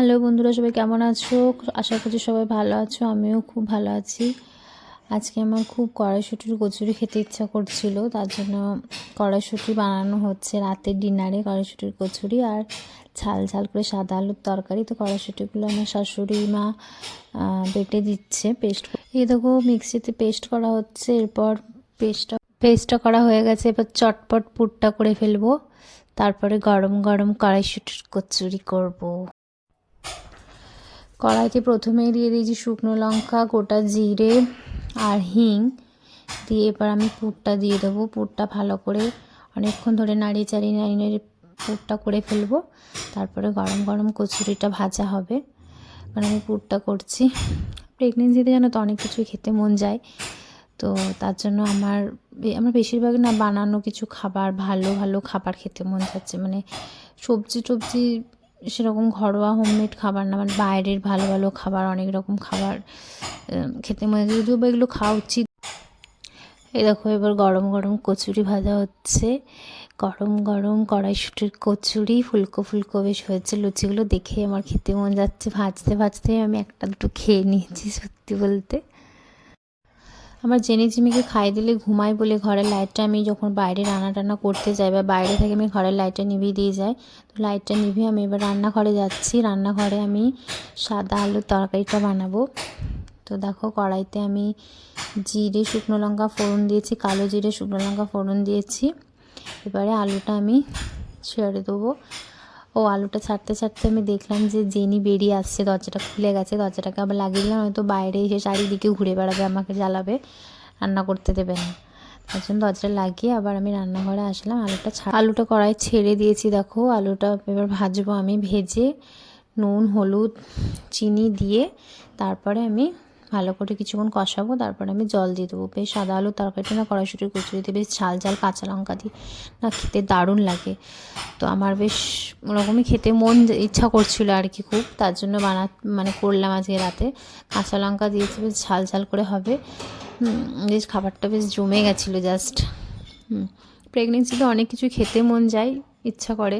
Hello বন্ধুরা, সবাই কেমন আছো? আশা করছি সবাই ভালো আছো। আমিও খুব ভালো আছি। আজকে আমার খুব কড়াইশুঁটির কচুরি খেতে ইচ্ছা করছিল, তার জন্য কড়াইশুঁটি বানানো হচ্ছে রাতের ডিনারে। কড়াইশুঁটির কচুরি আর ঝাল ঝাল করে সাদা আলুর তরকারি। তো কড়াইশুঁটিগুলো আমার শাশুড়ি মা বেটে দিচ্ছে পেস্ট। এই দেখো মিক্সিতে পেস্ট করা হচ্ছে। এরপর পেস্টটা করা হয়ে গেছে। এবার চটপট পুরটা করে ফেলবো, তারপরে গরম গরম কড়াইশুঁটির কচুরি করব। কড়াইতে প্রথমেই দিয়ে দিয়েছি শুকনো লঙ্কা, গোটা জিরে আর হিং দিয়ে এবার আমি পুরটা দিয়ে দেবো। পুরটা ভালো করে অনেকক্ষণ ধরে নাড়িয়ে চাড়িয়ে পুরটা করে ফেলবো। তারপরে গরম গরম কচুরিটা ভাজা হবে। মানে আমি পুরটা করছি। প্রেগনেন্সিতে জানো তো অনেক কিছুই খেতে মন যায়, তো তার জন্য আমার বেশিরভাগ না বানানো কিছু খাবার, ভালো ভালো খাবার খেতে মন যাচ্ছে। মানে সবজি টবজি সেরকম ঘরোয়া হোমমেড খাবার না, মানে বাইরের ভালো ভালো খাবার, অনেক রকম খাবার খেতে মনে হয়, যদিও বা এগুলো খাওয়া উচিত। এই দেখো এবার গরম গরম কচুরি ভাজা হচ্ছে। গরম গরম কড়াইশুঁটির কচুরি ফুলকো ফুলকো বেশ হয়েছে। লুচিগুলো দেখে আমার খেতে মন যাচ্ছে। ভাজতে ভাজতে আমি একটা দুটো খেয়ে নিয়েছি। সত্যি বলতে আমার জেনি জিমিকে খাইয়ে দিলে ঘুমাই বলে ঘরের লাইটটা আমি যখন বাইরে রান্না টান্না করতে যাই বা বাইরে থেকে আমি ঘরের লাইটটা নিভিয়ে দিয়ে যাই। তো লাইটটা নিভিয়ে আমি এবার রান্নাঘরে যাচ্ছি। রান্নাঘরে আমি সাদা আলুর তরকারিটা বানাবো। তো দেখো কড়াইতে আমি জিরে শুকনো লঙ্কা ফোড়ন দিয়েছি, কালো জিরে শুকনো লঙ্কা ফোড়ন দিয়েছি। এবারে আলুটা আমি ছেড়ে দেবো। আলুটা ছাড়তে ছাড়তে আমি দেখলাম যে জেনি বেরিয়ে আসছে, দরজাটা খুলে গেছে। দরজাটাকে আবার লাগিয়ে দিলাম, হয়তো বাইরে এসে চারিদিকে ঘুরে বেড়াবে, আমাকে জ্বালাবে, রান্না করতে দেবে না। তার জন্য দরজাটা লাগিয়ে আবার আমি রান্নাঘরে আসলাম। আলুটা কড়াই ছেড়ে দিয়েছি। দেখো আলুটা এবার ভাজবো আমি। ভেজে নুন হলুদ চিনি দিয়ে তারপরে আমি ভালো করে কিছুক্ষণ কষাবো। তারপরে আমি জল দিয়ে দেবো। বেশ সাদা আলুর তরকারিটা না কড়াইশুঁটির কচুরিতে বেশ ঝাল ঝাল কাঁচা লঙ্কা দিয়ে না খেতে দারুণ লাগে। তো আমার বেশ ওরকমই খেতে ইচ্ছা করছিল আর কি খুব, তার জন্য করলাম আজকে রাতে। কাঁচা লঙ্কা দিয়েছি, বেশ ঝাল ঝাল করে হবে। বেশ খাবারটা বেশ জমে গেছিলো জাস্ট। প্রেগনেন্সিতে অনেক কিছু খেতে মন যায়, ইচ্ছা করে।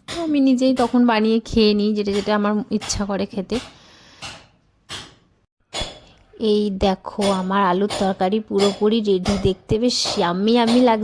তো আমি নিজেই তখন বানিয়ে খেয়ে নিই যেটা যেটা আমার ইচ্ছা করে খেতে। এই দেখো আমার আলুর তরকারি পুরোপুরি রেডি। দেখতে বেশ ইয়াম্মি লাগছে।